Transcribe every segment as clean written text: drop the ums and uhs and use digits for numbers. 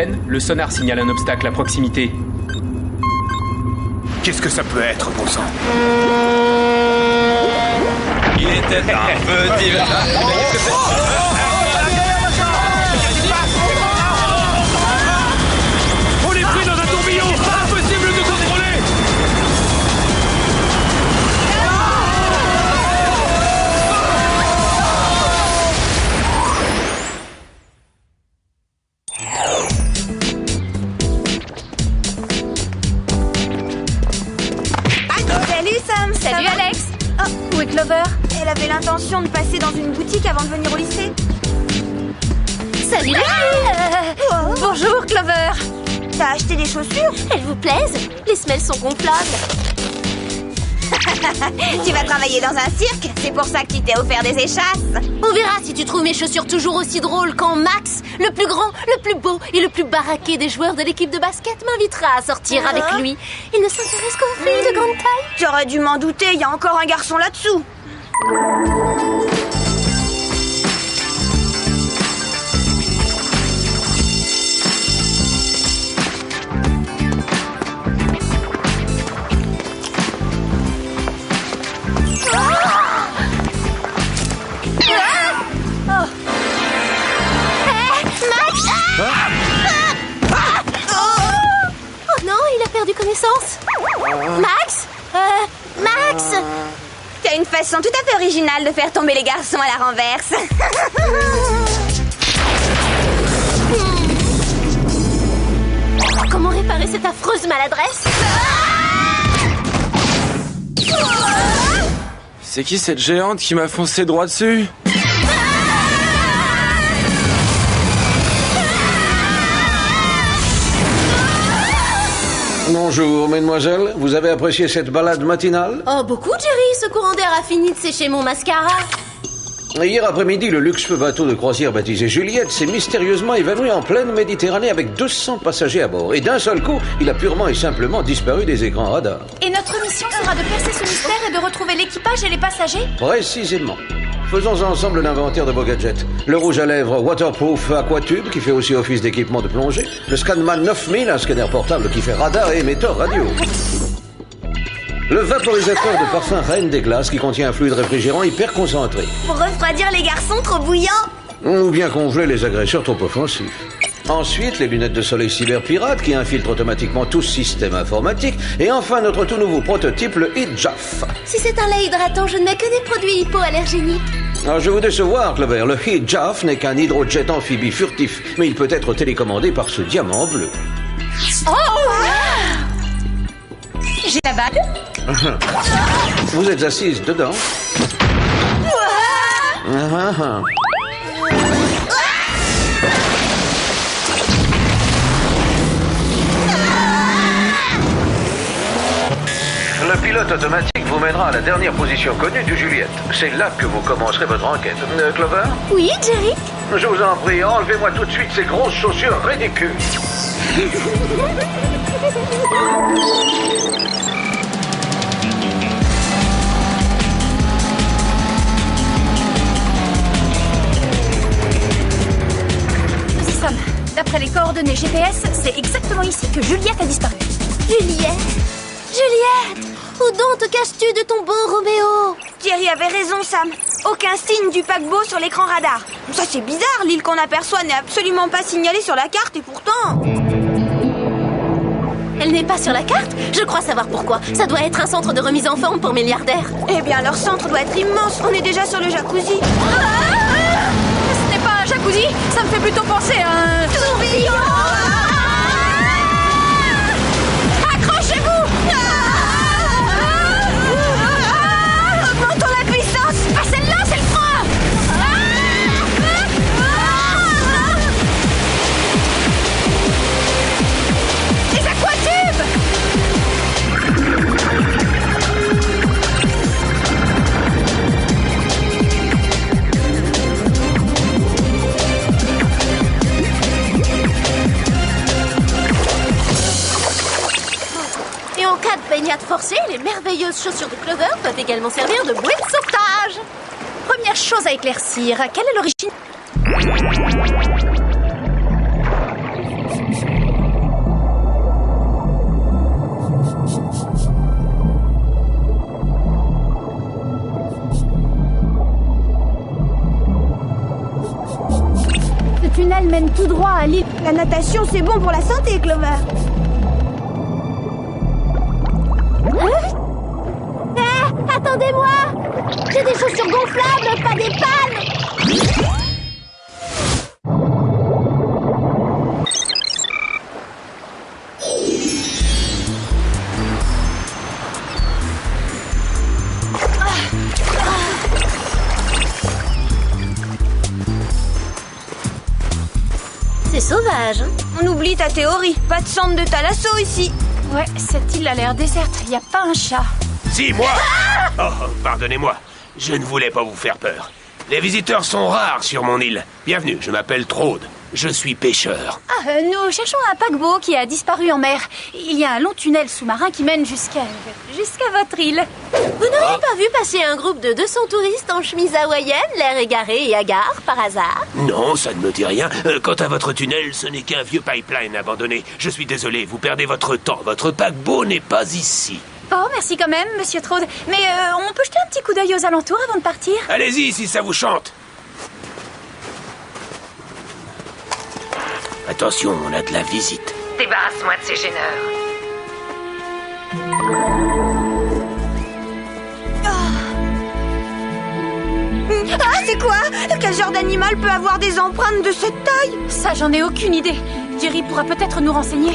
capitaine, le sonar signale un obstacle à proximité. Qu'est-ce que ça peut être, bon sang? Il était un petit... Mais qu'est-ce que c'est? On est pris dans un tourbillon! Impossible de contrôler! Salut Sam! Salut Alex! Oh, Où est Clover? elle avait l'intention de passer dans une boutique avant de venir au lycée. Salut Bonjour Clover! T'as acheté des chaussures? Elles vous plaisent? Les semelles sont gonflables. Tu vas travailler dans un cirque? C'est pour ça que tu t'es offert des échasses. On verra si tu trouves mes chaussures toujours aussi drôles quand Max, le plus grand, le plus beau et le plus baraqué des joueurs de l'équipe de basket, m'invitera à sortir avec lui. Il ne s'intéresse qu'aux filles de grande taille. J'aurais dû m'en douter, il y a encore un garçon là-dessous. Oh non, il a perdu connaissance. Max Max T'as une façon tout à fait originale de faire tomber les garçons à la renverse. Comment réparer cette affreuse maladresse? C'est qui cette géante qui m'a foncé droit dessus? Bonjour, mesdemoiselles. Vous avez apprécié cette balade matinale? Oh, beaucoup, Jerry. Ce courant d'air a fini de sécher mon mascara. Hier après-midi, le luxueux bateau de croisière baptisé Juliette s'est mystérieusement évanoui en pleine Méditerranée avec 200 passagers à bord. Et d'un seul coup, il a purement et simplement disparu des écrans radars. Et notre mission sera de percer ce mystère et de retrouver l'équipage et les passagers? Précisément. Faisons ensemble l'inventaire de vos gadgets. Le rouge à lèvres Waterproof Aquatube, qui fait aussi office d'équipement de plongée. Le Scanman 9000, un scanner portable qui fait radar et émetteur radio. Le vaporisateur de parfum Reine des Glaces, qui contient un fluide réfrigérant hyper concentré. Pour refroidir les garçons trop bouillants. Ou bien congeler les agresseurs trop offensifs. Ensuite, les lunettes de soleil cyberpirate qui infiltrent automatiquement tout système informatique. Et enfin, notre tout nouveau prototype, le Heat-Jaff. Si c'est un lait hydratant, je ne mets que des produits hypoallergéniques. Alors, je vais vous décevoir, Clover. Le Heat-Jaff n'est qu'un hydrojet amphibie furtif, mais il peut être télécommandé par ce diamant bleu. Oh! J'ai la bague? Vous êtes assise dedans. Le pilote automatique vous mènera à la dernière position connue du Juliette. C'est là que vous commencerez votre enquête. Clover? Oui, Jerry? Je vous en prie, enlevez-moi tout de suite ces grosses chaussures ridicules. Sam, d'après les coordonnées GPS, c'est exactement ici que Juliette a disparu. Juliette? Juliette! Où donc te caches-tu de ton beau Roméo? Thierry avait raison, Sam. Aucun signe du paquebot sur l'écran radar. Ça, c'est bizarre. L'île qu'on aperçoit n'est absolument pas signalée sur la carte et pourtant... Elle n'est pas sur la carte? Je crois savoir pourquoi. Ça doit être un centre de remise en forme pour milliardaires. Eh bien, leur centre doit être immense. On est déjà sur le jacuzzi. Ce n'est pas un jacuzzi, ça me fait plutôt penser à un... Tourbillon! Accrochez-vous! Augmentons la puissance! Ah, celle-là, c'est le frein! Les aquatubes! Et en cas de baignade forcée, les merveilleuses chaussures de Clover peuvent également servir de bouée de sauvetage. Première chose à éclaircir, quelle est l'origine... tout droit à l'île. La natation, c'est bon pour la santé, Clover. Attendez-moi! J'ai des chaussures gonflables, pas des pannes! C'est sauvage, hein? On oublie ta théorie. Pas de centre de thalasso ici. Ouais, cette île a l'air déserte. Y a pas un chat. Si, moi. Oh, pardonnez-moi. Je ne voulais pas vous faire peur. Les visiteurs sont rares sur mon île. Bienvenue, je m'appelle Trode. Je suis pêcheur. Nous cherchons un paquebot qui a disparu en mer. Il y a un long tunnel sous-marin qui mène jusqu'à votre île. Vous n'auriez pas vu passer un groupe de 200 touristes en chemise hawaïenne, l'air égaré et hagard, par hasard? Non, ça ne me dit rien. Quant à votre tunnel, ce n'est qu'un vieux pipeline abandonné. Je suis désolé, vous perdez votre temps. Votre paquebot n'est pas ici. Bon, merci quand même, monsieur Trode. Mais on peut jeter un petit coup d'œil aux alentours avant de partir? Allez-y, si ça vous chante. Attention, on a de la visite. Débarrasse-moi de ces gêneurs. Ah, c'est quoi? Quel genre d'animal peut avoir des empreintes de cette taille? Ça, j'en ai aucune idée. Jerry pourra peut-être nous renseigner.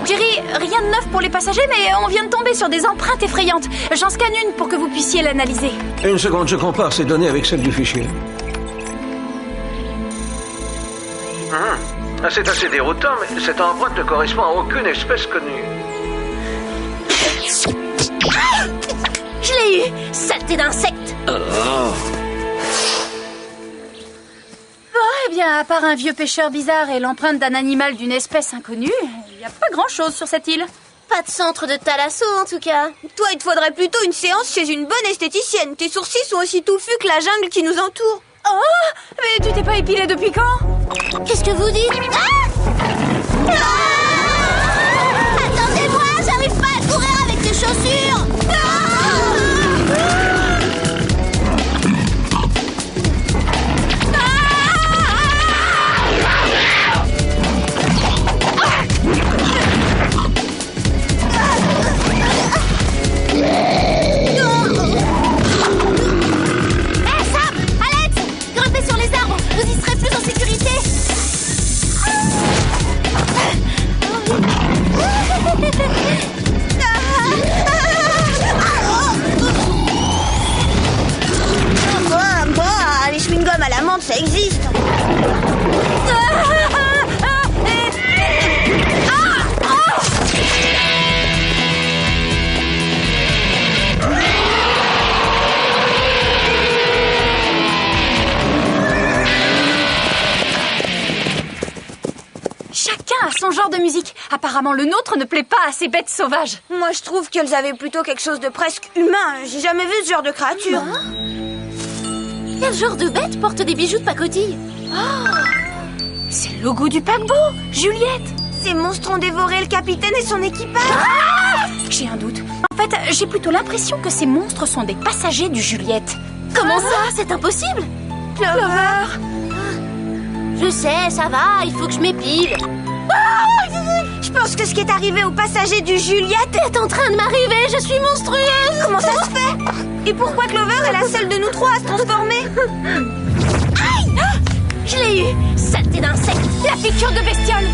Jerry, rien de neuf pour les passagers, mais on vient de tomber sur des empreintes effrayantes. J'en scanne une pour que vous puissiez l'analyser. Une seconde, je compare ces données avec celles du fichier. C'est assez déroutant, mais cette empreinte ne correspond à aucune espèce connue. Je l'ai eu! Saleté d'insecte! Bon, eh bien, à part un vieux pêcheur bizarre et l'empreinte d'un animal d'une espèce inconnue, il n'y a pas grand-chose sur cette île. Pas de centre de thalasso, en tout cas. Toi, il te faudrait plutôt une séance chez une bonne esthéticienne. Tes sourcils sont aussi touffus que la jungle qui nous entoure. Oh! Mais tu t'es pas épilé depuis quand? Qu'est-ce que vous dites? Attendez-moi, j'arrive pas à courir avec ces chaussures! Les chewing-gums à la menthe, ça existe. Chacun a son genre de musique. Apparemment, le nôtre ne plaît pas à ces bêtes sauvages. Moi, je trouve qu'elles avaient plutôt quelque chose de presque humain. J'ai jamais vu ce genre de créature. Quel genre de bête porte des bijoux de pacotille? C'est le logo du paquebot, Juliette. Ces monstres ont dévoré le capitaine et son équipage. J'ai un doute. En fait, j'ai plutôt l'impression que ces monstres sont des passagers du Juliette. Comment ça? C'est impossible? Clover. Je sais, ça va, il faut que je m'épile. Je pense que ce qui est arrivé aux passagers du Juliette est en train de m'arriver, je suis monstrueuse. Comment ça se fait? Et pourquoi Clover est la seule de nous trois à se transformer? Aïe! Je l'ai eu! Saleté d'insecte! La piqûre de bestiole!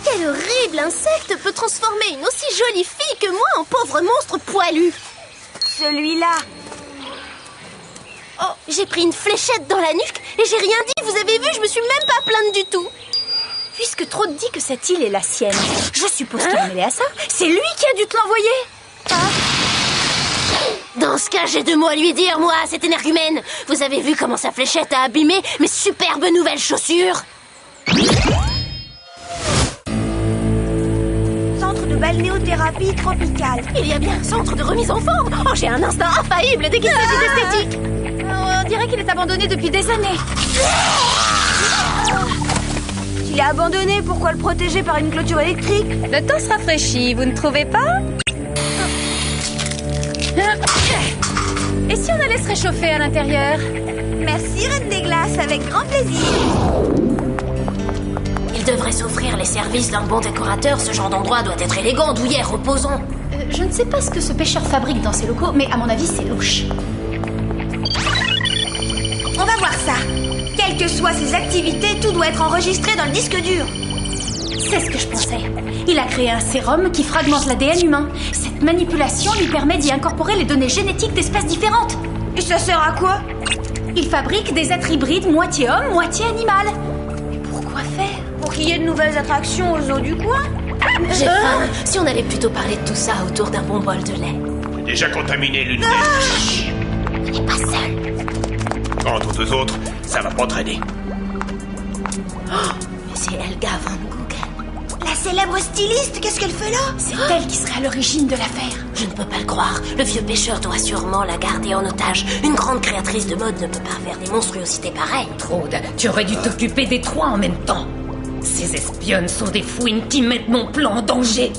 Quel horrible insecte peut transformer une aussi jolie fille que moi en pauvre monstre poilu? Celui-là. Oh, j'ai pris une fléchette dans la nuque et j'ai rien dit, vous avez vu, je me suis même pas plainte du tout. Puisque Trode dit que cette île est la sienne, je suppose qu'il est mêlé à ça. C'est lui qui a dû te l'envoyer. Dans ce cas, j'ai deux mots à lui dire, moi, cette énergumène. Vous avez vu comment sa fléchette a abîmé mes superbes nouvelles chaussures? Centre de balnéothérapie tropicale. Il y a bien un centre de remise en forme. Oh, j'ai un instinct infaillible dès qu'il s'agit d'esthétique. On dirait qu'il est abandonné depuis des années. S'il est abandonné, pourquoi le protéger par une clôture électrique? Le temps se rafraîchit, vous ne trouvez pas? Et si on allait se réchauffer à l'intérieur? Merci, Reine des Glaces, avec grand plaisir. Il devrait s'offrir les services d'un bon décorateur. Ce genre d'endroit doit être élégant, douillet, reposant. Je ne sais pas ce que ce pêcheur fabrique dans ses locaux, mais à mon avis, c'est louche. On va voir ça. Quelles que soient ses activités, tout doit être enregistré dans le disque dur. C'est ce que je pensais. Il a créé un sérum qui fragmente l'ADN humain. Cette manipulation lui permet d'y incorporer les données génétiques d'espèces différentes. Et ça sert à quoi? Il fabrique des êtres hybrides moitié homme, moitié animal. Mais pourquoi faire? Pour qu'il y ait de nouvelles attractions aux eaux du coin? J'ai faim. Si on allait plutôt parler de tout ça autour d'un bon bol de lait. J'ai déjà contaminé l'une d'elles. On n'est pas seul. Quant aux deux autres, ça va pas traîner. C'est Helga Van Gogh. La célèbre styliste, qu'est-ce qu'elle fait là? C'est elle qui serait à l'origine de l'affaire. Je ne peux pas le croire. Le vieux pêcheur doit sûrement la garder en otage. Une grande créatrice de mode ne peut pas faire des monstruosités pareilles. Traude, tu aurais dû t'occuper des trois en même temps. Ces espionnes sont des fouines qui mettent mon plan en danger.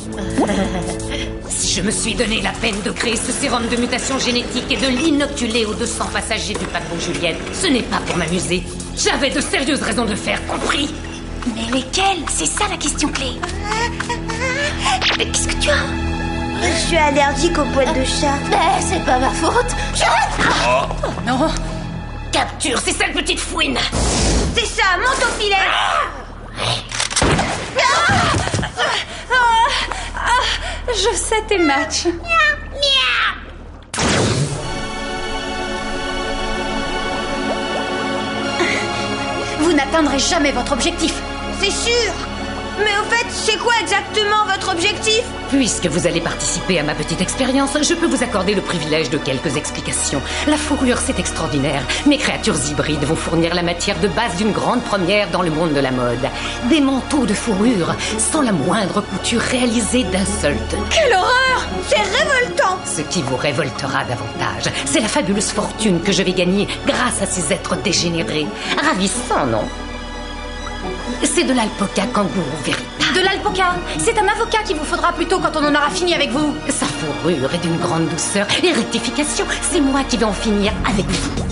Si je me suis donné la peine de créer ce sérum de mutation génétique et de l'inoculer aux 200 passagers du paquebot Juliette, ce n'est pas pour m'amuser. J'avais de sérieuses raisons de faire, compris? Mais lesquelles? C'est ça la question clé. Mais qu'est-ce que tu as? Je suis allergique aux poils de chat. Mais c'est pas ma faute. Oh non. Capture ces sales petites fouines. C'est ça, monte au filet. Je sais tes matchs. Vous n'atteindrez jamais votre objectif. C'est sûr. Mais au fait, c'est quoi exactement votre objectif? Puisque vous allez participer à ma petite expérience, je peux vous accorder le privilège de quelques explications. La fourrure, c'est extraordinaire. Mes créatures hybrides vont fournir la matière de base d'une grande première dans le monde de la mode. Des manteaux de fourrure, sans la moindre couture réalisée d'un seul tenue. Quelle horreur! C'est révoltant. Ce qui vous révoltera davantage, c'est la fabuleuse fortune que je vais gagner grâce à ces êtres dégénérés. Ravissant, non? C'est de l'alpaca kangourou véritable. De l'alpaca? C'est un avocat qu'il vous faudra plutôt quand on en aura fini avec vous. Sa fourrure est d'une grande douceur et rectification. C'est moi qui vais en finir avec vous.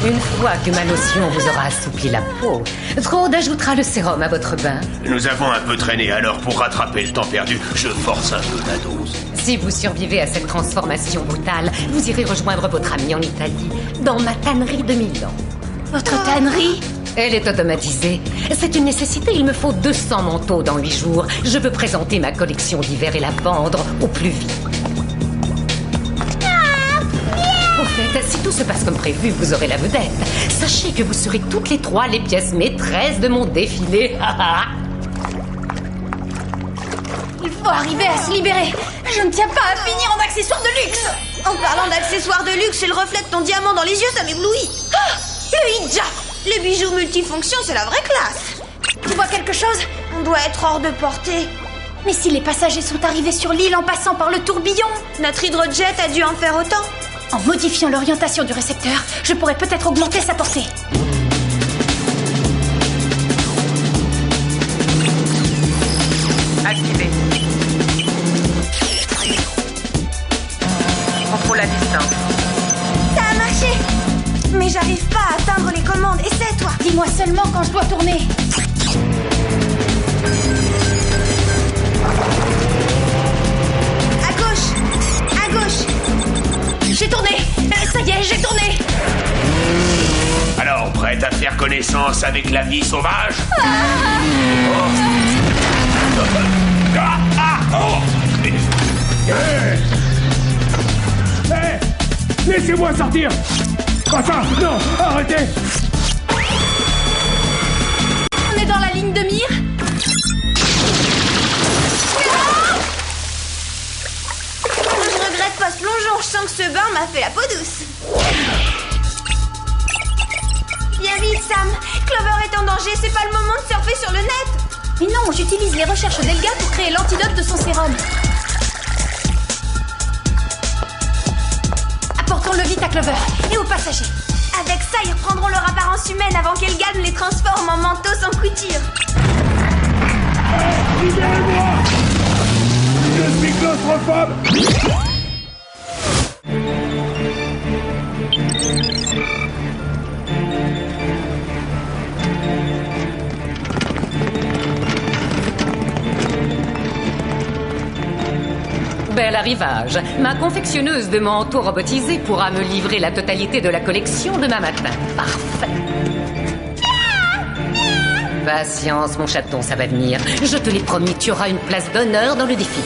Une fois que ma lotion vous aura assoupli la peau, Traude ajoutera le sérum à votre bain. Nous avons un peu traîné, alors pour rattraper le temps perdu, je force un peu la dose. Si vous survivez à cette transformation brutale, vous irez rejoindre votre ami en Italie, dans ma tannerie de Milan. Votre tannerie? Elle est automatisée. C'est une nécessité, il me faut 200 manteaux dans 8 jours. Je veux présenter ma collection d'hiver et la vendre au plus vite. Au fait, si tout se passe comme prévu, vous aurez la vedette. Sachez que vous serez toutes les trois les pièces maîtresses de mon défilé. Il faut arriver à se libérer. Je ne tiens pas à finir en accessoires de luxe. En parlant d'accessoires de luxe et le reflet de ton diamant dans les yeux, ça m'éblouit. Ah, le hijab. Les bijoux multifonctions, c'est la vraie classe. Tu vois quelque chose? On doit être hors de portée. Mais si les passagers sont arrivés sur l'île en passant par le tourbillon? Notre hydrojet a dû en faire autant. En modifiant l'orientation du récepteur, je pourrais peut-être augmenter sa portée. Activé. Contrôle à distance. Ça a marché. Mais j'arrive pas à atteindre les commandes. Essaie, toi. Dis-moi seulement quand je dois tourner. À gauche. À gauche. J'ai tourné. Ça y est, j'ai tourné. Alors, prête à faire connaissance avec la vie sauvage? Laissez-moi sortir! Pas ça! Non! Arrêtez! On est dans la ligne de mire. Je regrette pas ce plongeon. Je sens que ce bain m'a fait la peau douce. Viens vite, Sam. Clover est en danger. C'est pas le moment de surfer sur le net. Mais non, j'utilise les recherches d'Helga pour créer l'antidote de son sérum. Apportons-le vite à Clover et aux passagers. Avec ça, ils reprendront leur apparence humaine avant qu'Helga ne les transforme en manteaux sans couture. Libérez-moi! Je suis claustrophobe. Bel arrivage. Ma confectionneuse de manteaux robotisés pourra me livrer la totalité de la collection demain matin. Parfait. Patience, mon chaton, ça va venir. Je te l'ai promis, tu auras une place d'honneur dans le défi.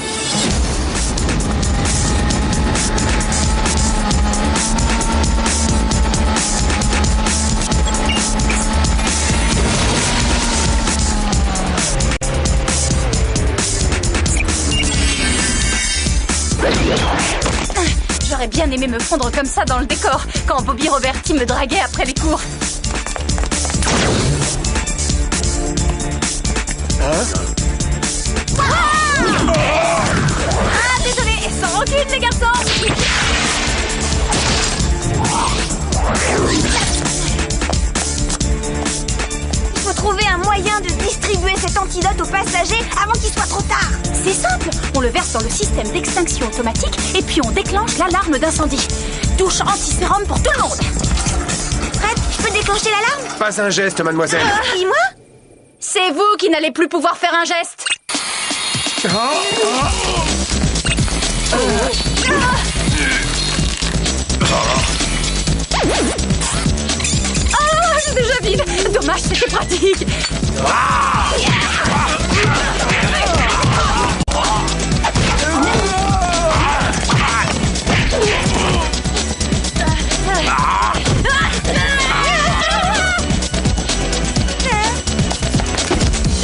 J'aurais bien aimé me fondre comme ça dans le décor, quand Bobby Roberti me draguait après les cours. Ah, désolé, sans rancune, les garçons. Il faut trouver un moyen de distribuer cet antidote aux passagers avant qu'il soit trop tard. C'est simple, on le verse dans le système d'extinction automatique et puis on déclenche l'alarme d'incendie. Douche anti-sérum pour tout le monde. Fred, je peux déclencher l'alarme? Pas un geste, mademoiselle. Dis-moi. C'est vous qui n'allez plus pouvoir faire un geste. Ah, j'ai déjà vide. Dommage, c'était pratique.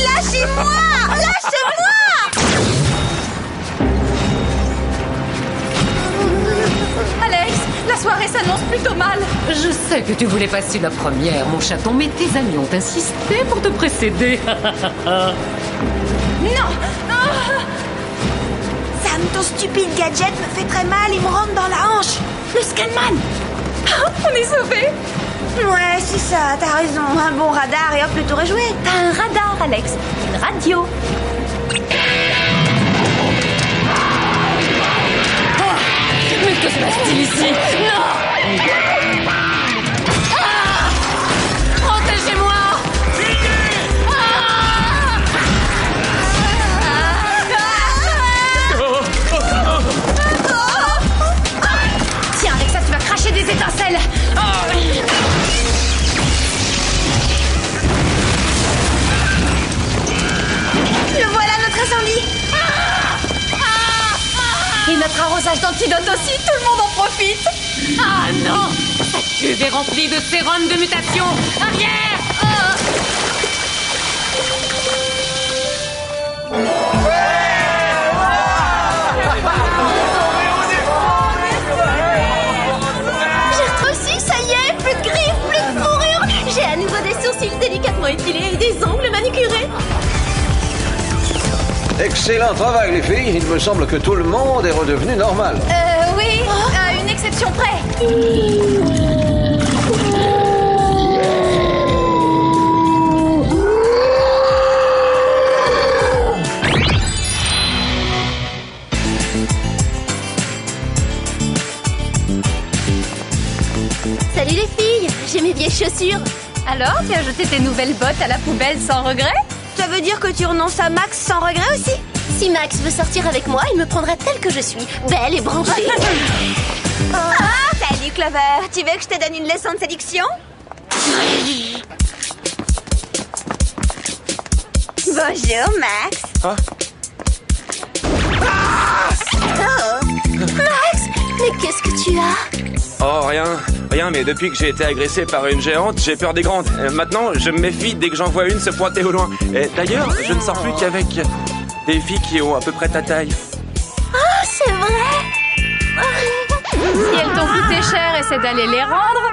Lâchez-moi! Lâchez-moi! Alex, la soirée s'annonce plutôt mal. Je sais que tu voulais passer la première, mon chaton, mais tes amis ont insisté pour te précéder. Non. Sam, ton stupide gadget me fait très mal, il me rentre dans la hanche. Le Scanman. On est sauvés. Ouais, c'est ça, t'as raison. Un bon radar et hop, le tour est joué. T'as un radar, Alex. Une radio. Mais que se passe-t-il ici? Non! Protégez-moi! Tiens, avec ça, tu vas cracher des étincelles. Le voilà, notre incendie. Et notre arrosage d'antidote aussi, tout le monde en profite. Ah non! Cette cuve est remplie de sérum de mutation! Arrière! J'ai reçu, ça y est, plus de griffes, plus de fourrure. J'ai à nouveau des sourcils délicatement épilés et des ongles manucurés. Excellent travail, les filles. Il me semble que tout le monde est redevenu normal. Oui, à une exception près. Salut les filles, j'ai mes vieilles chaussures. Alors, tu as jeté tes nouvelles bottes à la poubelle sans regret? Ça veut dire que tu renonces à Max sans regret aussi? Si Max veut sortir avec moi, il me prendra telle que je suis, belle et branchée. Ah, salut Clover. Tu veux que je te donne une leçon de séduction? Bonjour, Max. Ah. Oh. Max, mais qu'est-ce que tu as? Oh, rien, mais depuis que j'ai été agressé par une géante, j'ai peur des grandes. Maintenant, je me méfie dès que j'en vois une se pointer au loin. Et d'ailleurs, je ne sors plus qu'avec des filles qui ont à peu près ta taille. Oh, c'est vrai? Si elles t'ont coûté cher, essaie d'aller les rendre.